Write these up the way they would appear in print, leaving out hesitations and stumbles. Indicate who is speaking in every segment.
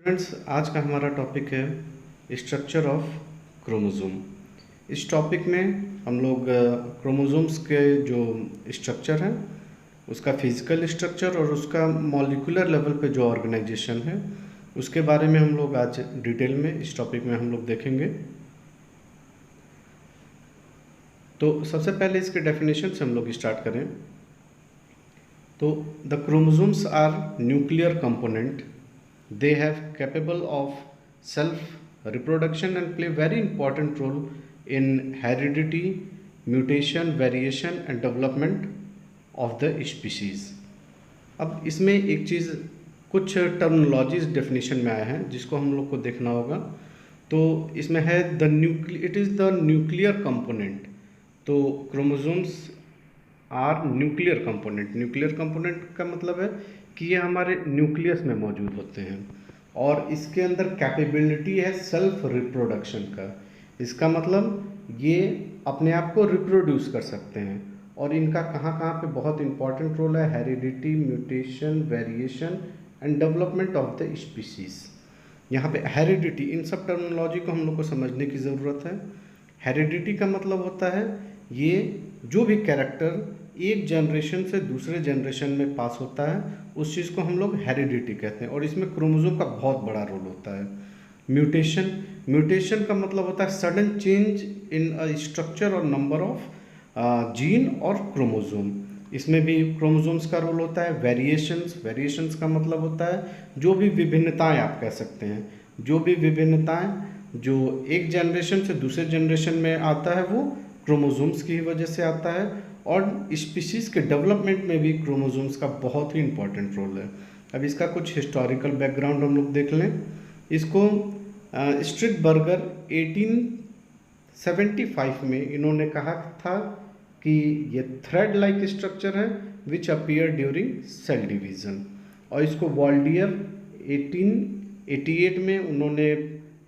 Speaker 1: Friends, आज का हमारा टॉपिक है स्ट्रक्चर ऑफ क्रोमोसोम। इस टॉपिक में हम लोग क्रोमोसोम्स के जो स्ट्रक्चर है उसका फिजिकल स्ट्रक्चर और उसका मॉलिक्यूलर लेवल पे जो ऑर्गेनाइजेशन है उसके बारे में हम लोग आज डिटेल में इस टॉपिक में हम लोग देखेंगे। तो सबसे पहले इसके डेफिनेशन से हम लोग स्टार्ट करें तो the chromosomes are nuclear component. They have capable of self reproduction and play very important role in heredity, mutation, variation and development of the species. अब इसमें एक चीज़ कुछ टर्मिनोलॉजीज डेफिनेशन में आया है जिसको हम लोग को देखना होगा। तो इसमें है it is the nuclear component. तो chromosomes are nuclear component. Nuclear component का मतलब है कि ये हमारे न्यूक्लियस में मौजूद होते हैं और इसके अंदर कैपेबिलिटी है सेल्फ रिप्रोडक्शन का। इसका मतलब ये अपने आप को रिप्रोड्यूस कर सकते हैं और इनका कहाँ कहाँ पे बहुत इंपॉर्टेंट रोल है, heredity, mutation, variation and development of the species. यहाँ पे हेरिडिटी, इन सब टर्मिनोलॉजी को हम लोग को समझने की ज़रूरत है। हेरिडिटी का मतलब होता है ये जो भी कैरेक्टर एक जनरेशन से दूसरे जनरेशन में पास होता है उस चीज़ को हम लोग हेरिडिटी कहते हैं और इसमें क्रोमोसोम का बहुत बड़ा रोल होता है। म्यूटेशन का मतलब होता है sudden change in a structure और नंबर ऑफ जीन और क्रोमोसोम। इसमें भी क्रोमोसोम्स का रोल होता है। वेरिएशंस का मतलब होता है जो भी विभिन्नताएं, आप कह सकते हैं जो भी विभिन्नताएं जो एक जनरेशन से दूसरे जनरेशन में आता है वो क्रोमोसोम्स की वजह से आता है और स्पीशीज के डेवलपमेंट में भी क्रोमोसोम्स का बहुत ही इंपॉर्टेंट रोल है। अब इसका कुछ हिस्टोरिकल बैकग्राउंड हम लोग देख लें। इसको स्ट्रिकबर्गर 1875 में इन्होंने कहा था कि ये थ्रेड लाइक स्ट्रक्चर है विच अपीयर ड्यूरिंग सेल डिवीज़न, और इसको वॉल्डियर 1888 में उन्होंने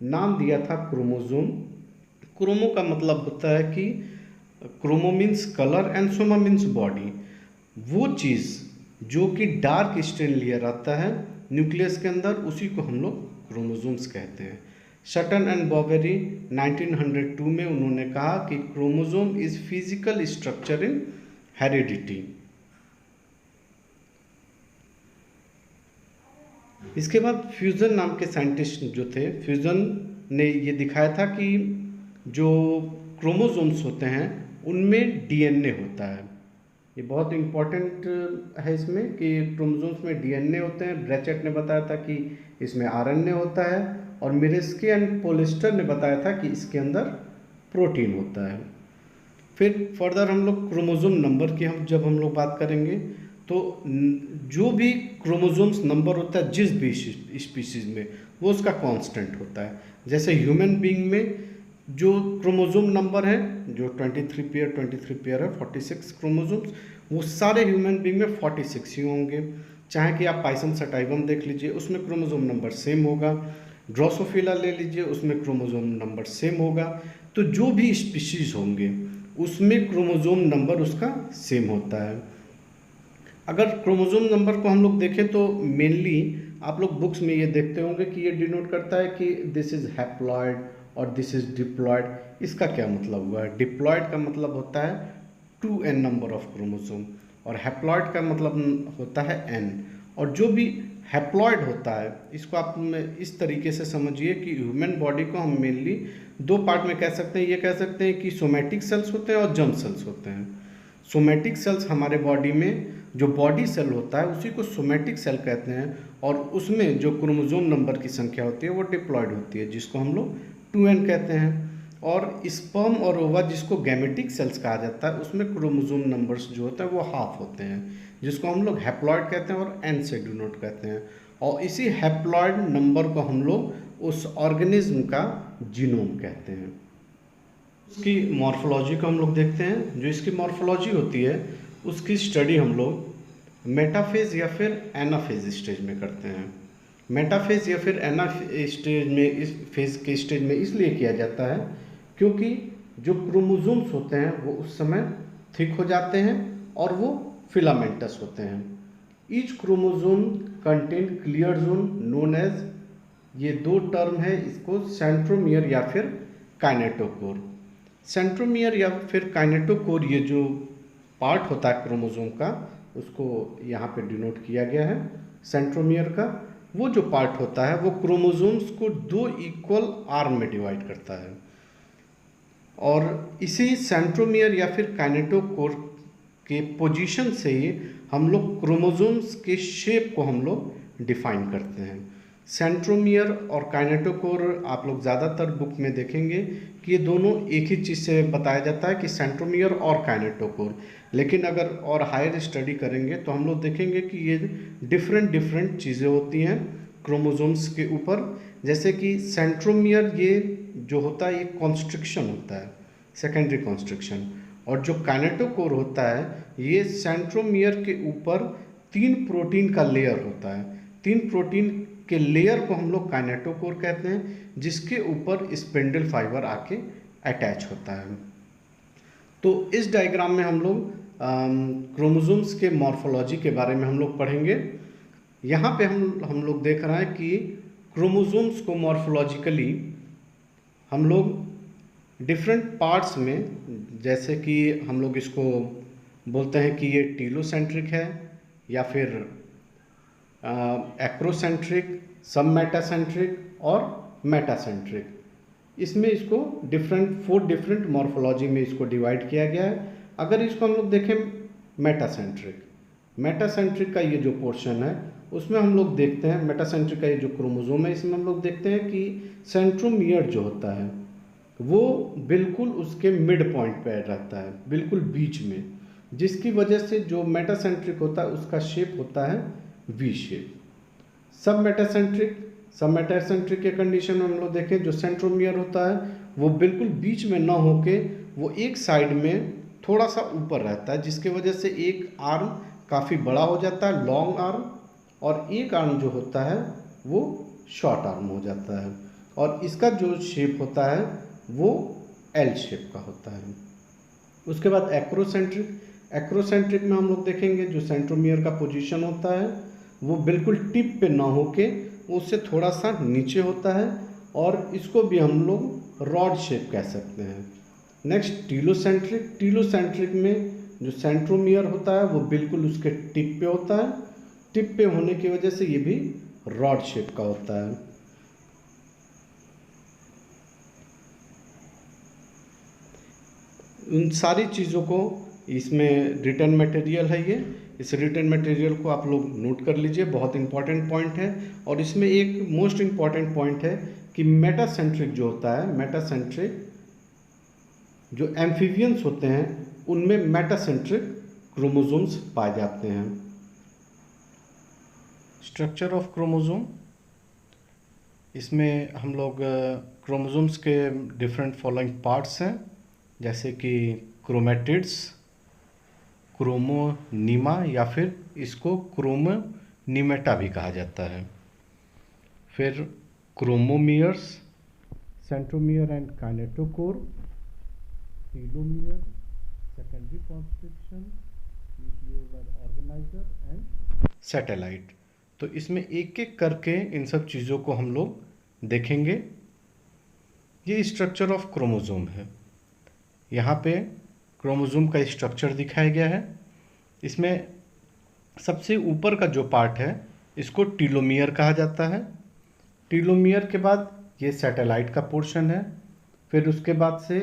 Speaker 1: नाम दिया था क्रोमोसोम। क्रोमो का मतलब होता है कि chromo means colour and soma means body. वो चीज़ जो कि डार्क स्टेन लेयर आता है न्यूक्लियस के अंदर उसी को हम लोग क्रोमोसोम्स कहते हैं। शटन एंड बॉवेरी 1902 में उन्होंने कहा कि chromosome is physical structure in heredity. इसके बाद फ्यूजन नाम के साइंटिस्ट जो थे, फ्यूजन ने ये दिखाया था कि जो क्रोमोसोम्स होते हैं उनमें डीएनए होता है। ये बहुत इंपॉर्टेंट है इसमें कि क्रोमोसोम्स में डीएनए होते हैं। ब्रैचेट ने बताया था कि इसमें आरएनए होता है और मिरेस्की एंड पोलिस्टर ने बताया था कि इसके अंदर प्रोटीन होता है। फिर फर्दर हम लोग क्रोमोसोम नंबर की जब हम लोग बात करेंगे तो जो भी क्रोमोसोम्स नंबर होता है जिस भी स्पीशीज़ में वो उसका कांस्टेंट होता है। जैसे ह्यूमन बीइंग में जो क्रोमोसोम नंबर है जो 23 पेयर है 46 क्रोमोसोम्स, वो सारे ह्यूमन बीइंग में 46 ही होंगे। चाहे कि आप पाइसन सटाइवम देख लीजिए उसमें क्रोमोसोम नंबर सेम होगा, ड्रोसोफिला ले लीजिए उसमें क्रोमोसोम नंबर सेम होगा। तो जो भी स्पीशीज़ होंगे उसमें क्रोमोसोम नंबर उसका सेम होता है। अगर क्रोमोसोम नंबर को हम लोग देखें तो मेनली आप लोग बुक्स में ये देखते होंगे कि ये डिनोट करता है कि दिस इज़ हैप्लॉयड और दिस इज डिप्लॉयड। इसका क्या मतलब हुआ है? डिप्लॉयड का मतलब होता है 2n नंबर ऑफ क्रोमोसोम और हैप्लॉयड का मतलब होता है n। और जो भी हैप्लॉयड होता है इसको आप इस तरीके से समझिए कि ह्यूमन बॉडी को हम मेनली दो पार्ट में कह सकते हैं। ये कह सकते हैं कि सोमैटिक सेल्स होते हैं और जर्म सेल्स होते हैं। सोमैटिक सेल्स हमारे बॉडी में जो बॉडी सेल होता है उसी को सोमैटिक सेल कहते हैं और उसमें जो क्रोमोसोम नंबर की संख्या होती है वो डिप्लॉयड होती है जिसको हम लोग 2n कहते हैं। और स्पर्म और ओवा जिसको गैमेटिक सेल्स कहा जाता है उसमें क्रोमोसोम नंबर्स जो होते हैं वो हाफ होते हैं जिसको हम लोग हैप्लॉयड कहते हैं और n से डिनोट कहते हैं। और इसी हैप्लॉयड नंबर को हम लोग उस ऑर्गेनिज्म का जीनोम कहते हैं। उसकी मॉर्फोलॉजी को हम लोग देखते हैं। जो इसकी मॉर्फोलॉजी होती है उसकी स्टडी हम लोग मेटाफेज या फिर एनाफेज स्टेज में करते हैं। मेटाफेज या फिर एना स्टेज में, इस फेज के स्टेज में इसलिए किया जाता है क्योंकि जो क्रोमोसोम्स होते हैं वो उस समय थिक हो जाते हैं और वो फिलामेंटस होते हैं। Each chromosome contain clear zone known as ये दो टर्म है, इसको सेंट्रोमियर या फिर काइनेटोकोर। सेंट्रोमियर या फिर काइनेटोकोर, ये जो पार्ट होता है क्रोमोसोम का, उसको यहाँ पे डिनोट किया गया है सेंट्रोमियर का। वो जो पार्ट होता है वो क्रोमोसोम्स को दो इक्वल आर्म में डिवाइड करता है, और इसी सेंट्रोमियर या फिर काइनेटोकोर के पोजीशन से ही हम लोग क्रोमोसोम्स के शेप को हम लोग डिफाइन करते हैं। सेंट्रोमियर और काइनेटोकोर आप लोग ज़्यादातर बुक में देखेंगे कि ये दोनों एक ही चीज़ से बताया जाता है कि सेंट्रोमियर और काइनेटोकोर, लेकिन अगर और हायर स्टडी करेंगे तो हम लोग देखेंगे कि ये डिफरेंट चीज़ें होती हैं क्रोमोसोम्स के ऊपर। जैसे कि सेंट्रोमियर ये जो होता है ये कॉन्स्ट्रिक्शन होता है, सेकेंडरी कॉन्स्ट्रिक्शन, और जो काइनेटोकोर होता है ये सेंट्रोमियर के ऊपर 3 प्रोटीन का लेयर होता है। 3 प्रोटीन के लेयर को हम लोग काइनेटोकोर कहते हैं, जिसके ऊपर स्पिंडल फाइबर आके अटैच होता है। तो इस डायग्राम में हम लोग क्रोमोसोम्स के मॉर्फोलॉजी के बारे में हम लोग पढ़ेंगे। यहाँ पे हम लोग देख रहे हैं कि क्रोमोसोम्स को मॉर्फोलॉजिकली हम लोग डिफरेंट पार्ट्स में, जैसे कि हम लोग इसको बोलते हैं कि ये टीलोसेंट्रिक है या फिर एक्रोसेंट्रिक, सब मेटासेंट्रिक और मेटासेंट्रिक। इसमें इसको 4 डिफरेंट मॉर्फोलॉजी में इसको डिवाइड किया गया है। अगर इसको हम लोग देखें मेटासेंट्रिक का ये जो पोर्शन है उसमें हम लोग देखते हैं, मेटासेंट्रिक का ये जो क्रोमोसोम है इसमें हम लोग देखते हैं कि सेंट्रोमियर जो होता है वो बिल्कुल उसके मिड पॉइंट पे रहता है, बिल्कुल बीच में, जिसकी वजह से जो मेटासेंट्रिक होता है उसका शेप होता है वी शेप। सब मेटासेंट्रिक के कंडीशन में हम लोग देखें जो सेंट्रोमियर होता है वो बिल्कुल बीच में ना होके वो एक साइड में थोड़ा सा ऊपर रहता है, जिसके वजह से एक आर्म काफ़ी बड़ा हो जाता है, लॉन्ग आर्म, और एक आर्म जो होता है वो शॉर्ट आर्म हो जाता है, और इसका जो शेप होता है वो एल शेप का होता है। उसके बाद एक्रोसेंट्रिक में हम लोग देखेंगे जो सेंट्रोमियर का पोजीशन होता है वो बिल्कुल टिप पे ना होके उससे थोड़ा सा नीचे होता है, और इसको भी हम लोग रॉड शेप कह सकते हैं। नेक्स्ट टीलोसेंट्रिक में जो सेंट्रोमियर होता है वो बिल्कुल उसके टिप पे होता है, टिप पे होने की वजह से ये भी रॉड शेप का होता है। उन सारी चीज़ों को इसमें रिटर्न मटेरियल है ये, इस रिटर्न मटेरियल को आप लोग नोट कर लीजिए, बहुत इंपॉर्टेंट पॉइंट है। और इसमें एक मोस्ट इंपॉर्टेंट पॉइंट है कि मेटासेंट्रिक जो होता है, मेटासेंट्रिक जो एम्फीबियंस होते हैं उनमें मेटासेंट्रिक क्रोमोसोम्स पाए जाते हैं। स्ट्रक्चर ऑफ क्रोमोसोम, इसमें हम लोग क्रोमोसोम्स के डिफरेंट फॉलोइंग पार्ट्स हैं, जैसे कि क्रोमेटिड्स, क्रोमोनीमा या फिर इसको क्रोमोनीमेटा भी कहा जाता है। फिर chromomeres, centromere and kinetochore, telomere, secondary constriction, nucleolar organiser and satellite. तो इसमें एक एक करके इन सब चीज़ों को हम लोग देखेंगे। ये स्ट्रक्चर ऑफ क्रोमोसोम है। यहाँ पे क्रोमोसोम का स्ट्रक्चर दिखाया गया है। इसमें सबसे ऊपर का जो पार्ट है इसको टीलोमियर कहा जाता है। टीलोमियर के बाद ये सैटेलाइट का पोर्शन है। फिर उसके बाद से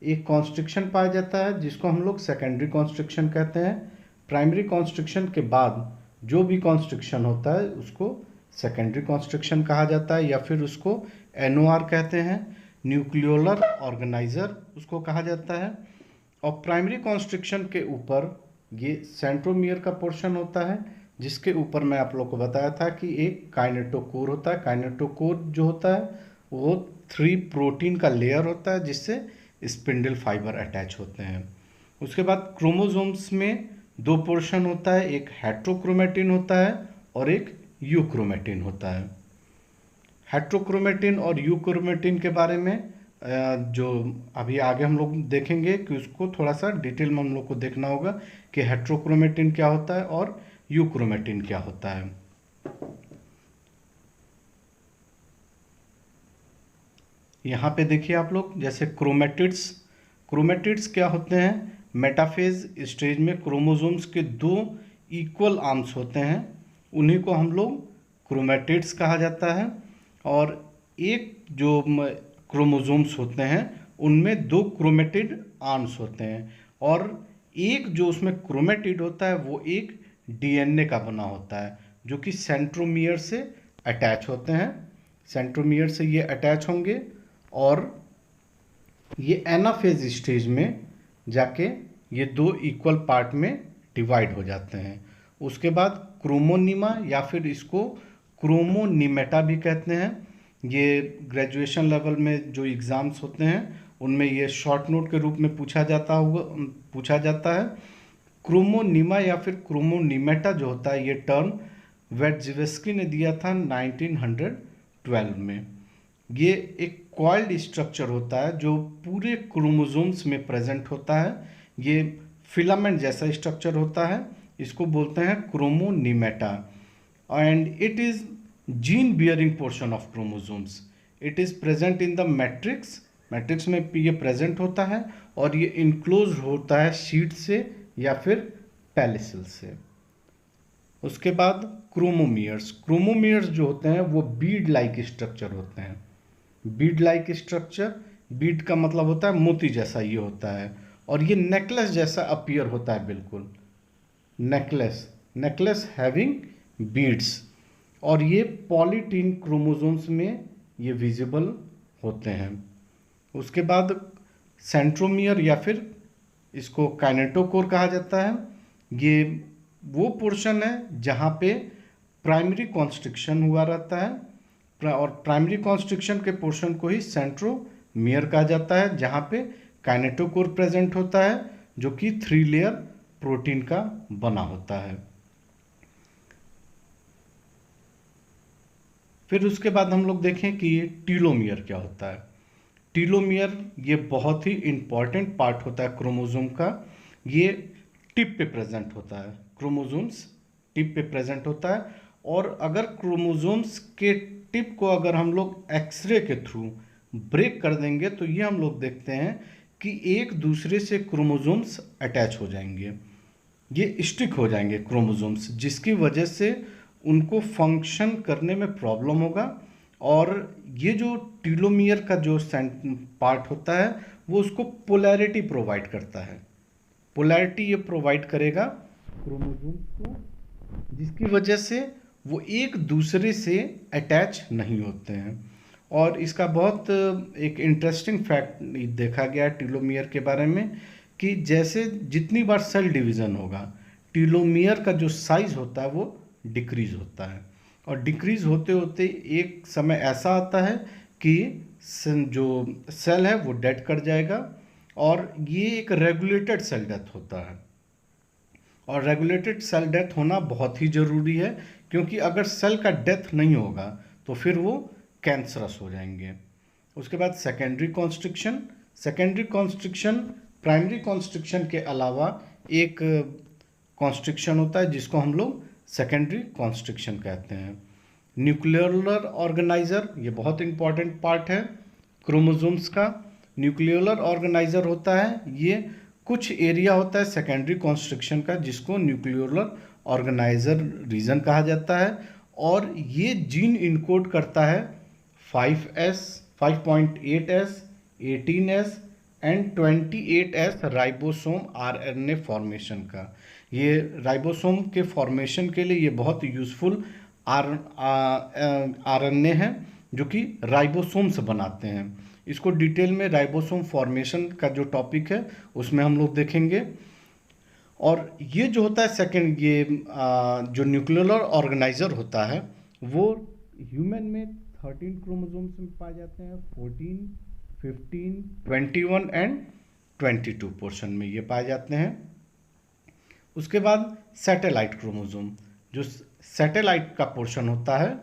Speaker 1: एक कॉन्स्ट्रिक्शन पाया जाता है जिसको हम लोग सेकेंडरी कॉन्स्ट्रिक्शन कहते हैं। प्राइमरी कॉन्स्ट्रिक्शन के बाद जो भी कॉन्स्ट्रिक्शन होता है उसको सेकेंडरी कॉन्स्ट्रिक्शन कहा जाता है, या फिर उसको एनओआर कहते हैं, न्यूक्लियोलर ऑर्गेनाइजर उसको कहा जाता है। और प्राइमरी कॉन्स्ट्रिक्शन के ऊपर ये सेंट्रोमियर का पोर्शन होता है, जिसके ऊपर मैं आप लोग को बताया था कि एक काइनेटोकोर होता है। काइनेटोकोर जो होता है वो 3 प्रोटीन का लेयर होता है जिससे स्पिंडल फाइबर अटैच होते हैं। उसके बाद क्रोमोसोम्स में 2 पोर्शन होता है, एक हेट्रोक्रोमेटिन होता है और एक यूक्रोमेटिन होता है। हेट्रोक्रोमेटिन और यूक्रोमेटिन के बारे में जो अभी आगे हम लोग देखेंगे कि उसको थोड़ा सा डिटेल में हम लोग को देखना होगा कि हेट्रोक्रोमेटिन क्या होता है और यूक्रोमेटिन क्या होता है। यहाँ पे देखिए आप लोग, जैसे क्रोमेटिड्स, क्रोमेटिड्स क्या होते हैं? मेटाफेज स्टेज में क्रोमोसोम्स के दो इक्वल आर्म्स होते हैं, उन्हीं को हम लोग क्रोमेटिड्स कहा जाता है। और एक जो क्रोमोसोम्स होते हैं उनमें दो क्रोमेटिड आर्म्स होते हैं, और एक जो उसमें क्रोमेटिड होता है वो एक डीएनए का बना होता है, जो कि सेंट्रोमियर से अटैच होते हैं। सेंट्रोमियर से ये अटैच होंगे और ये एनाफेज स्टेज में जाके ये दो इक्वल पार्ट में डिवाइड हो जाते हैं। उसके बाद क्रोमोनिमा या फिर इसको क्रोमोनिमेटा भी कहते हैं। ये ग्रेजुएशन लेवल में जो एग्ज़ाम्स होते हैं उनमें ये शॉर्ट नोट के रूप में पूछा जाता है। क्रोमोनिमा या फिर क्रोमोनिमेटा जो होता है, ये टर्म वेटजिवेस्की ने दिया था 1912 में। ये एक कॉइल्ड स्ट्रक्चर होता है जो पूरे क्रोमोसोम्स में प्रेजेंट होता है। ये फिलामेंट जैसा स्ट्रक्चर होता है, इसको बोलते हैं chromonemata, and it is gene bearing portion of chromosomes. It is present in the matrix, matrix में ये प्रेजेंट होता है, और ये इनक्लोज होता है शीट से या फिर पेलिसिल से। उसके बाद क्रोमोमियर्स, क्रोमोमियर्स जो होते हैं वो बीड लाइक स्ट्रक्चर होते हैं। बीड लाइक स्ट्रक्चर, बीड का मतलब होता है मोती जैसा ये होता है, और ये नेकलेस जैसा अपीयर होता है, बिल्कुल नेकलेस, नेकलेस हैविंग बीड्स। और ये पॉलीटीन क्रोमोसोम्स में ये विजिबल होते हैं। उसके बाद सेंट्रोमियर या फिर इसको काइनेटोकोर कहा जाता है। ये वो पोर्शन है जहाँ पे प्राइमरी कॉन्स्ट्रिक्शन हुआ रहता है, और प्राइमरी कॉन्स्ट्रिक्शन के पोर्शन को ही सेंट्रोमियर कहा जाता है, जहाँ पे काइनेटोकोर प्रेजेंट होता है जो कि 3 लेयर प्रोटीन का बना होता है। फिर उसके बाद हम लोग देखें कि टीलोमियर क्या होता है। टीलोमियर ये बहुत ही इंपॉर्टेंट पार्ट होता है क्रोमोसोम का। ये टिप पे प्रेजेंट होता है, क्रोमोसोम्स टिप पे प्रेजेंट होता है, और अगर क्रोमोसोम्स के टिप को अगर हम लोग एक्सरे के थ्रू ब्रेक कर देंगे तो ये हम लोग देखते हैं कि एक दूसरे से क्रोमोसोम्स अटैच हो जाएंगे, ये स्टिक हो जाएंगे क्रोमोसोम्स, जिसकी वजह से उनको फंक्शन करने में प्रॉब्लम होगा। और ये जो टीलोमियर का जो पार्ट होता है वो उसको पोलैरिटी प्रोवाइड करता है, पोलैरिटी ये प्रोवाइड करेगा क्रोमोसोम्स को, जिसकी वजह से वो एक दूसरे से अटैच नहीं होते हैं। और इसका बहुत एक इंटरेस्टिंग फैक्ट देखा गया टीलोमियर के बारे में, कि जैसे जितनी बार सेल डिवीज़न होगा टीलोमियर का जो साइज होता है वो डिक्रीज होता है, और डिक्रीज होते होते एक समय ऐसा आता है कि जो सेल है वो डेड कर जाएगा, और ये एक रेगुलेटेड सेल डेथ होता है। और रेगुलेटेड सेल डेथ होना बहुत ही ज़रूरी है, क्योंकि अगर सेल का डेथ नहीं होगा तो फिर वो कैंसरस हो जाएंगे। उसके बाद secondary constriction, secondary constriction primary constriction के अलावा एक कॉन्स्ट्रिक्शन होता है जिसको हम लोग सेकेंडरी कॉन्स्ट्रिक्शन कहते हैं। न्यूक्लियोलर ऑर्गेनाइजर, ये बहुत इंपॉर्टेंट पार्ट है क्रोमोसोम्स का। न्यूक्लियोलर ऑर्गेनाइजर होता है, ये कुछ एरिया होता है सेकेंडरी कॉन्स्ट्रिक्शन का जिसको न्यूक्लियोलर ऑर्गेनाइजर रीजन कहा जाता है, और ये जीन इनकोड करता है 5S, 5.8S, 18S and 28S ribosome RNA formation का। ये राइबोसोम के फॉर्मेशन के लिए ये बहुत यूज़फुल आरएनए है जो कि राइबोसोम से बनाते हैं। इसको डिटेल में राइबोसोम फॉर्मेशन का जो टॉपिक है उसमें हम लोग देखेंगे। और ये जो होता है सेकेंड, ये जो न्यूक्लियोलर ऑर्गेनाइजर होता है वो ह्यूमन में 13 क्रोमोसोम्स में पाए जाते हैं, 14, 15, 21 एंड 22 पोर्शन में ये पाए जाते हैं। उसके बाद सैटेलाइट क्रोमोसोम, जो सैटेलाइट का पोर्शन होता है,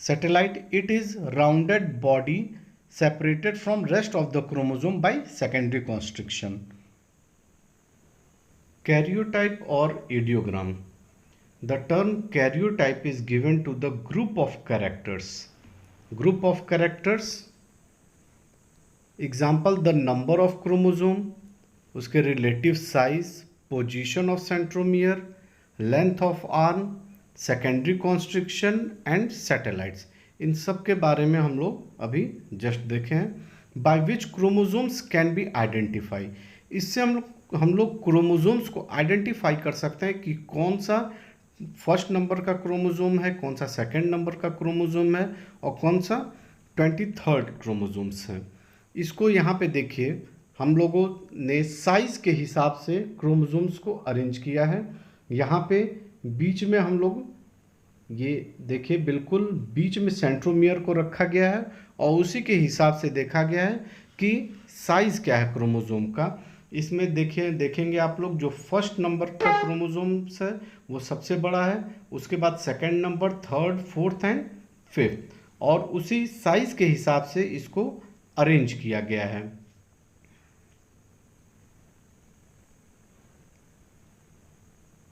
Speaker 1: satellite it is rounded body separated from rest of the chromosome by secondary constriction. Karyotype or ideogram. The term karyotype is given to the group of characters group of characters, example the number of chromosome, उसके relative size, position of centromere, length of arm, secondary constriction and satellites. इन सब के बारे में हम लोग अभी just देखे हैं। By which chromosomes can be identify, इससे हम लोग क्रोमोजोम्स को आइडेंटिफाई कर सकते हैं कि कौन सा फर्स्ट नंबर का क्रोमोजोम है, कौन सा सेकंड नंबर का क्रोमोजोम है और कौन सा 23rd क्रोमोजोम्स है। इसको यहाँ पे देखिए, हम लोगों ने साइज के हिसाब से क्रोमोजोम्स को अरेंज किया है। यहाँ पे बीच में हम लोग ये देखिए, बिल्कुल बीच में सेंट्रोमियर को रखा गया है और उसी के हिसाब से देखा गया है कि साइज क्या है क्रोमोजोम का। इसमें देखेंगे आप लोग, जो फर्स्ट नंबर का क्रोमोजोम्स है वो सबसे बड़ा है, उसके बाद second number, third, fourth and fifth, और उसी साइज के हिसाब से इसको अरेंज किया गया है।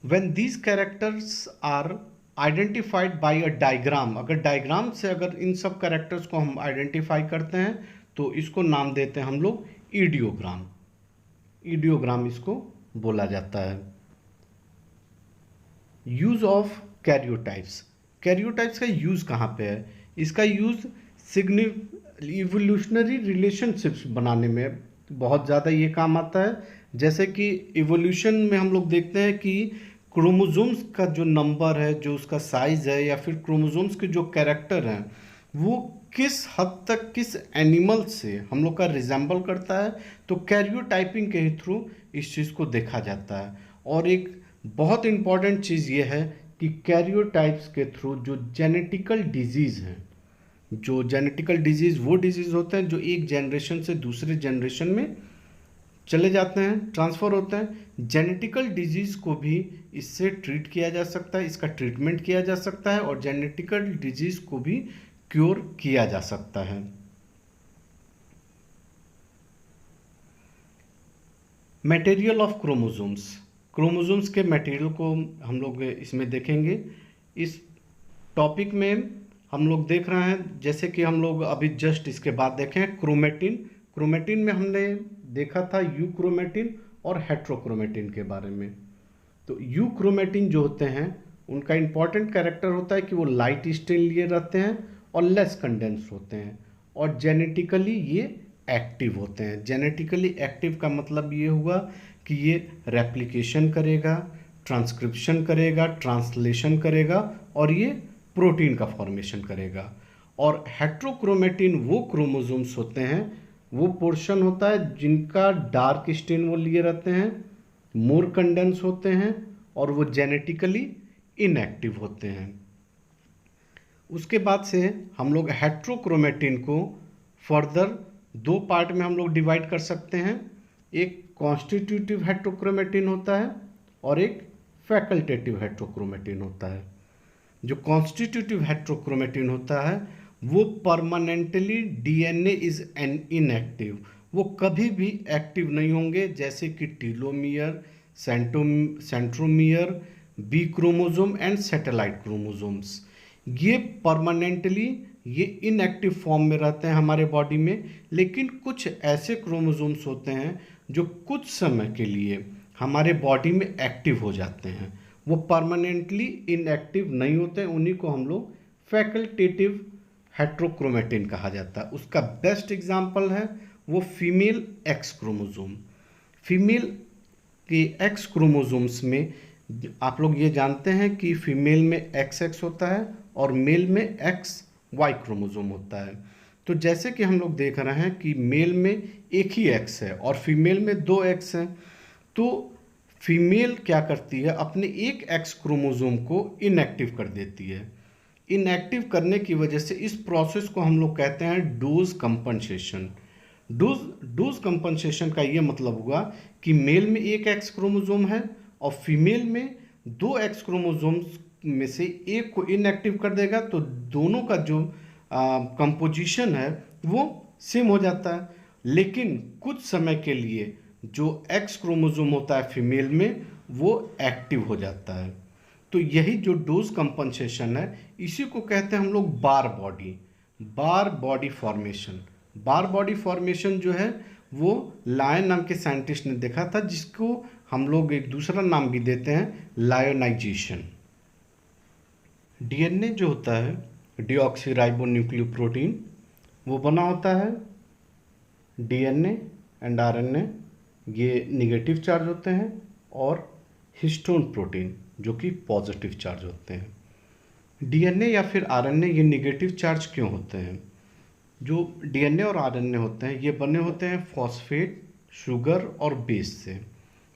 Speaker 1: When these characters are identified by a diagram, अगर डायग्राम से अगर इन सब कैरेक्टर्स को हम आइडेंटिफाई करते हैं तो इसको नाम देते हैं हम लोग ईडियोग्राम। ईडियोग्राम इसको बोला जाता है। यूज ऑफ कैरियोटाइप्स, कैरियोटाइप्स का यूज कहाँ पे है? इसका यूज इवोल्यूशनरी रिलेशनशिप्स बनाने में बहुत ज़्यादा ये काम आता है। जैसे कि इवोल्यूशन में हम लोग देखते हैं कि क्रोमोसोम्स का जो नंबर है, जो उसका साइज है, या फिर क्रोमोसोम्स के जो कैरेक्टर हैं, वो किस हद तक किस एनिमल से हम लोग का रिजेंबल करता है, तो कैरियोटाइपिंग के थ्रू इस चीज़ को देखा जाता है। और एक बहुत इम्पॉर्टेंट चीज़ ये है कि कैरियोटाइप्स के थ्रू जो जेनेटिकल डिजीज़ हैं, जो जेनेटिकल डिजीज़ वो डिजीज़ होते हैं जो एक जनरेशन से दूसरे जनरेशन में चले जाते हैं, ट्रांसफ़र होते हैं। जेनेटिकल डिजीज़ को भी इससे ट्रीट किया जा सकता है, इसका ट्रीटमेंट किया जा सकता है और जेनेटिकल डिजीज़ को भी क्योर किया जा सकता है। मटेरियल ऑफ क्रोमोसोम्स, क्रोमोसोम्स के मटेरियल को हम लोग इसमें देखेंगे। इस टॉपिक में हम लोग देख रहे हैं, जैसे कि हम लोग अभी जस्ट इसके बाद देखें क्रोमेटिन। क्रोमेटिन में हमने देखा था यूक्रोमेटिन और हेट्रोक्रोमेटिन के बारे में। तो यूक्रोमेटिन जो होते हैं उनका इंपॉर्टेंट कैरेक्टर होता है कि वो लाइट स्टेन लिए रहते हैं और लेस कंडेंस होते हैं और जेनेटिकली ये एक्टिव होते हैं। जेनेटिकली एक्टिव का मतलब ये हुआ कि ये रेप्लिकेशन करेगा, ट्रांसक्रिप्शन करेगा, ट्रांसलेशन करेगा और ये प्रोटीन का फॉर्मेशन करेगा। और हेट्रोक्रोमेटिन वो क्रोमोसोम्स होते हैं, वो पोर्शन होता है जिनका डार्क स्टेन वो लिए रहते हैं, मोर कंडेंस होते हैं और वो जेनेटिकली इनएक्टिव होते हैं। उसके बाद से हम लोग हेट्रोक्रोमेटिन को फर्दर दो पार्ट में हम लोग डिवाइड कर सकते हैं। एक कॉन्स्टिट्यूटिव हेट्रोक्रोमेटिन होता है और एक फैकल्टेटिव हेट्रोक्रोमेटिन होता है। जो कॉन्स्टिट्यूटिव हेट्रोक्रोमेटिन होता है वो permanently DNA is an inactive, वो कभी भी एक्टिव नहीं होंगे, जैसे कि telomere, centromere, B chromosome and satellite chromosomes. ये परमानेंटली ये इनएक्टिव फॉर्म में रहते हैं हमारे बॉडी में। लेकिन कुछ ऐसे क्रोमोसोम्स होते हैं जो कुछ समय के लिए हमारे बॉडी में एक्टिव हो जाते हैं, वो परमानेंटली इनएक्टिव नहीं होते हैं। उन्हीं को हम लोग फैकल्टेटिव हेट्रोक्रोमेटिन कहा जाता है। उसका बेस्ट एग्जाम्पल है वो फीमेल एक्स क्रोमोसोम। फीमेल के एक्स क्रोमोसोम्स में आप लोग ये जानते हैं कि फीमेल में XX होता है और मेल में XY क्रोमोसोम होता है। तो जैसे कि हम लोग देख रहे हैं कि मेल में एक ही X है और फीमेल में 2 X हैं, तो फीमेल क्या करती है, अपने एक X क्रोमोसोम को इनएक्टिव कर देती है। इनएक्टिव करने की वजह से इस प्रोसेस को हम लोग कहते हैं डोज कंपनसेशन। डोज कंपनसेशन का ये मतलब हुआ कि मेल में एक X क्रोमोसोम है और फीमेल में 2 X क्रोमोसोम्स में से एक को इनएक्टिव कर देगा, तो दोनों का जो कंपोजिशन है वो सेम हो जाता है। लेकिन कुछ समय के लिए जो X क्रोमोसोम होता है फीमेल में वो एक्टिव हो जाता है। तो यही जो डोज कंपनसेशन है इसी को कहते हैं हम लोग बार बॉडी। बार बॉडी फॉर्मेशन। बार बॉडी फॉर्मेशन जो है वो लायन नाम के साइंटिस्ट ने देखा था, जिसको हम लोग एक दूसरा नाम भी देते हैं, लायोनाइजेशन। डीएनए जो होता है डीऑक्सीराइबोन्यूक्लियोप्रोटीन, वो बना होता है डीएनए एंड आरएनए, ये निगेटिव चार्ज होते हैं, और हिस्टोन प्रोटीन जो कि पॉजिटिव चार्ज होते हैं। डीएनए या फिर आरएनए ये निगेटिव चार्ज क्यों होते हैं? जो डीएनए और आरएनए होते हैं ये बने होते हैं फॉस्फेट, शुगर और बेस से,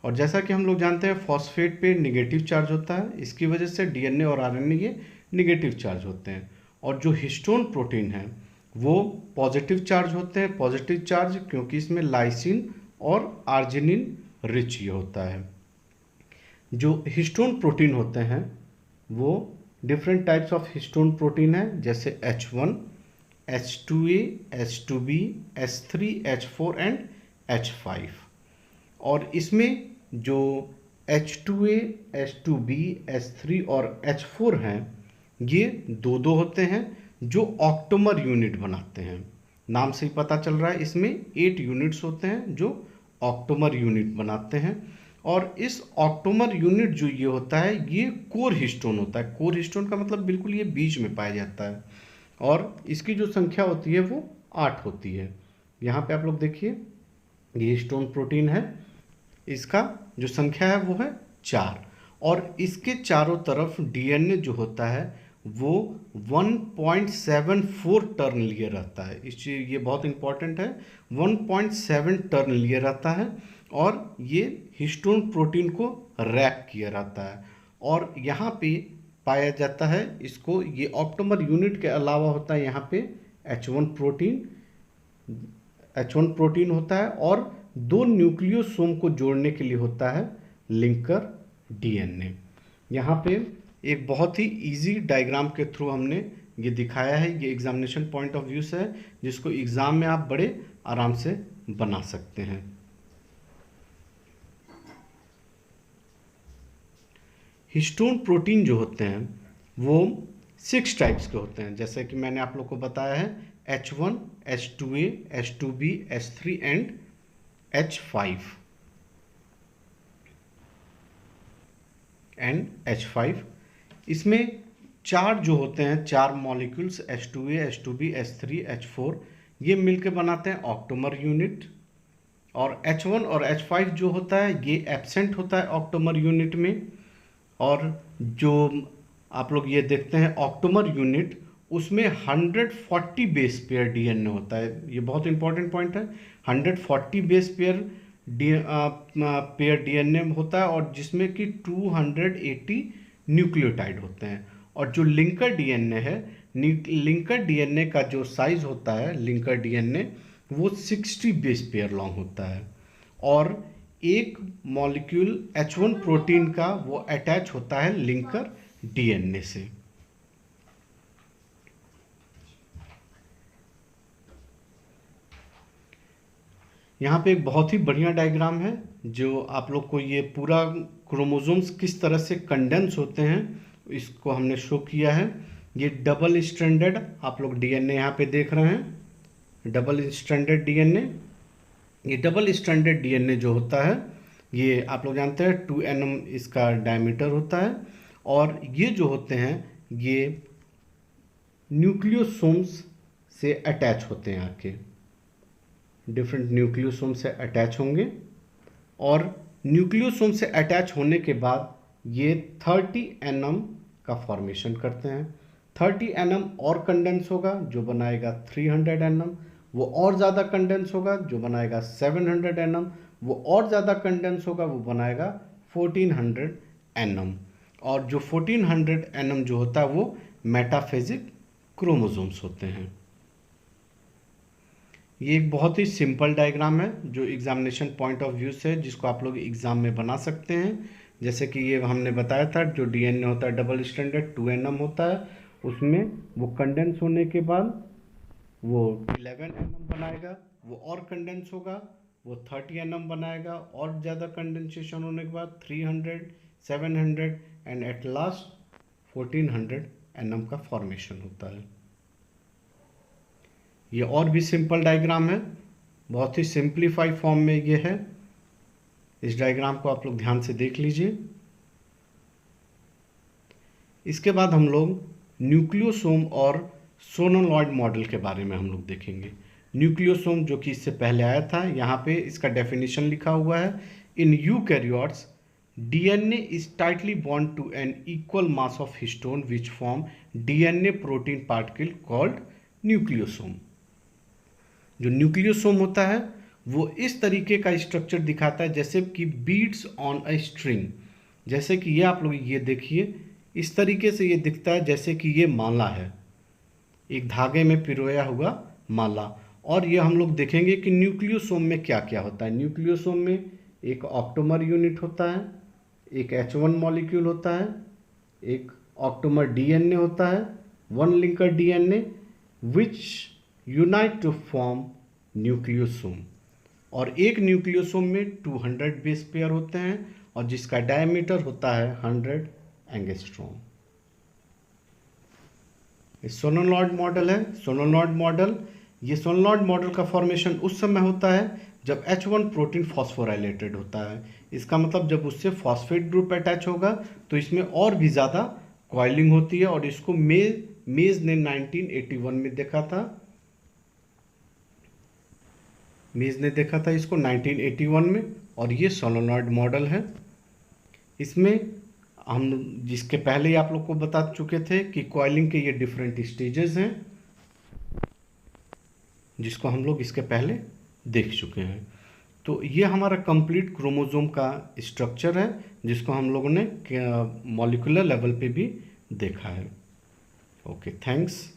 Speaker 1: और जैसा कि हम लोग जानते हैं फॉस्फेट पे निगेटिव चार्ज होता है, इसकी वजह से डीएनए और आरएनए ये निगेटिव चार्ज होते हैं। और जो हिस्टोन प्रोटीन है वो पॉजिटिव चार्ज होते हैं, पॉजिटिव चार्ज क्योंकि इसमें लाइसिन और आर्जिनिन रिच ये होता है। जो हिस्टोन प्रोटीन होते हैं वो different types of histone protein है, जैसे H1, H2A, H2B, H3, H4 and H5। और इसमें जो H2A, H2B, H3 और H4 हैं ये दो दो होते हैं जो ऑक्टोमर यूनिट बनाते हैं। नाम से ही पता चल रहा है इसमें 8 यूनिट्स होते हैं जो ऑक्टोमर यूनिट बनाते हैं। और इस ऑक्टोमर यूनिट जो ये होता है ये कोर हिस्टोन होता है। कोर हिस्टोन का मतलब बिल्कुल ये बीच में पाया जाता है, और इसकी जो संख्या होती है वो 8 होती है। यहाँ पे आप लोग देखिए ये हिस्टोन प्रोटीन है, इसका जो संख्या है वो है 4, और इसके चारों तरफ डीएनए जो होता है वो 1.74 टर्न लिए रहता है। इस ये बहुत इंपॉर्टेंट है, 1.7 टर्न लिए रहता है, और ये हिस्टोन प्रोटीन को रैप किया रहता है। और यहाँ पे पाया जाता है इसको, ये ऑक्टोमर यूनिट के अलावा होता है यहाँ पे H1 प्रोटीन होता है, और 2 न्यूक्लियोसोम को जोड़ने के लिए होता है लिंकर डीएनए। यहाँ पे एक बहुत ही इजी डायग्राम के थ्रू हमने ये दिखाया है, ये एग्जामिनेशन पॉइंट ऑफ व्यू से है, जिसको एग्जाम में आप बड़े आराम से बना सकते हैं। हिस्टोन प्रोटीन जो होते हैं वो 6 टाइप्स के होते हैं, जैसे कि मैंने आप लोग को बताया है H1, H2A, H2B, H3 and H5। इसमें 4 जो होते हैं, 4 molecules H2A, H2B, H3, H4 ये मिलकर बनाते हैं ऑक्टोमर यूनिट। और H1 और H5 जो होता है ये एब्सेंट होता है ऑक्टोमर यूनिट में। और जो आप लोग ये देखते हैं ऑक्टोमर यूनिट, उसमें 140 बेस पेयर डीएनए होता है। ये बहुत इंपॉर्टेंट पॉइंट है, 140 बेस पेयर डीएनए होता है, और जिसमें कि 280 न्यूक्लियोटाइड होते हैं। और जो लिंकर डीएनए है, लिंकर डीएनए का जो साइज होता है लिंकर डीएनए वो 60 बेस पेयर लॉन्ग होता है। और एक मॉलिक्यूल H1 प्रोटीन का वो अटैच होता है लिंकर डीएनए से। यहाँ पे एक बहुत ही बढ़िया डायग्राम है जो आप लोग को ये पूरा क्रोमोसोम्स किस तरह से कंडेंस होते हैं इसको हमने शो किया है। ये डबल स्ट्रैंडेड आप लोग डीएनए यहाँ पे देख रहे हैं, डबल स्ट्रैंडेड डीएनए। ये डबल स्ट्रैंडेड डीएनए जो होता है ये आप लोग जानते हैं 2 nm इसका डायमीटर होता है, और ये जो होते हैं ये न्यूक्लियोसोम्स से अटैच होते हैं, आके डिफरेंट न्यूक्लियोसोम से अटैच होंगे। और न्यूक्लियोसोम से अटैच होने के बाद ये 30 nm का फॉर्मेशन करते हैं। 30 nm और कंडेंस होगा जो बनाएगा 300 nm, वो और ज़्यादा कंडेंस होगा जो बनाएगा 700 nm, वो और ज़्यादा कंडेंस होगा वो बनाएगा 1400 nm। और जो 1400 nm जो होता है वो मेटाफेजिक क्रोमोसोम्स होते हैं। ये एक बहुत ही सिंपल डायग्राम है जो एग्जामिनेशन पॉइंट ऑफ व्यू से, जिसको आप लोग एग्जाम में बना सकते हैं। जैसे कि ये हमने बताया था जो डीएनए होता है डबल स्ट्रैंडेड 2 nm होता है, उसमें वो कंडेंस होने के बाद वो 11 nm बनाएगा, वो और कंडेंस होगा वो 30 nm बनाएगा, और ज़्यादा कंडेंसेशन होने के बाद 300, 700 एंड एट लास्ट 1400 nm का फॉर्मेशन होता है। ये और भी सिंपल डायग्राम है, बहुत ही सिंप्लीफाई फॉर्म में ये है। इस डायग्राम को आप लोग ध्यान से देख लीजिए। इसके बाद हम लोग न्यूक्लियोसोम और सोनोलॉइड मॉडल के बारे में हम लोग देखेंगे। न्यूक्लियोसोम जो कि इससे पहले आया था, यहाँ पे इसका डेफिनेशन लिखा हुआ है। In eukaryotes DNA is tightly bound to an equal mass of histone which form DNA protein particle called nucleosome. जो न्यूक्लियोसोम होता है वो इस तरीके का स्ट्रक्चर दिखाता है जैसे कि बीड्स ऑन अ स्ट्रिंग। जैसे कि ये आप लोग ये देखिए, इस तरीके से ये दिखता है जैसे कि ये माला है, एक धागे में पिरोया हुआ माला। और ये हम लोग देखेंगे कि न्यूक्लियोसोम में क्या क्या होता है। न्यूक्लियोसोम में एक ऑक्टोमर यूनिट होता है, एक H1 मॉलिक्यूल होता है, एक ऑक्टोमर डीएनए होता है, one linker DNA which unite to form nucleosome. और एक न्यूक्लियोसोम में 200 बेस पेयर होते हैं और जिसका डायमीटर होता है 100 एंगस्ट्रॉम। सोनोलॉइड मॉडल है। सोनोलॉइड मॉडल, ये सोनोलॉइड मॉडल का फॉर्मेशन उस समय होता है जब H1 प्रोटीन फॉस्फोराइलेटेड होता है। इसका मतलब जब उससे फॉस्फेट ग्रुप अटैच होगा तो इसमें और भी ज़्यादा कॉइलिंग होती है। और इसको मेज ने 1981 में देखा था। मेज ने देखा था इसको 1981 में। और ये सोनोलॉइड मॉडल है। इसमें हम जिसके पहले ही आप लोग को बता चुके थे कि कॉइलिंग के ये डिफरेंट स्टेजेस हैं, जिसको हम लोग इसके पहले देख चुके हैं। तो ये हमारा कंप्लीट क्रोमोसोम का स्ट्रक्चर है, जिसको हम लोगों ने मॉलिक्यूलर लेवल पे भी देखा है। Okay, thanks.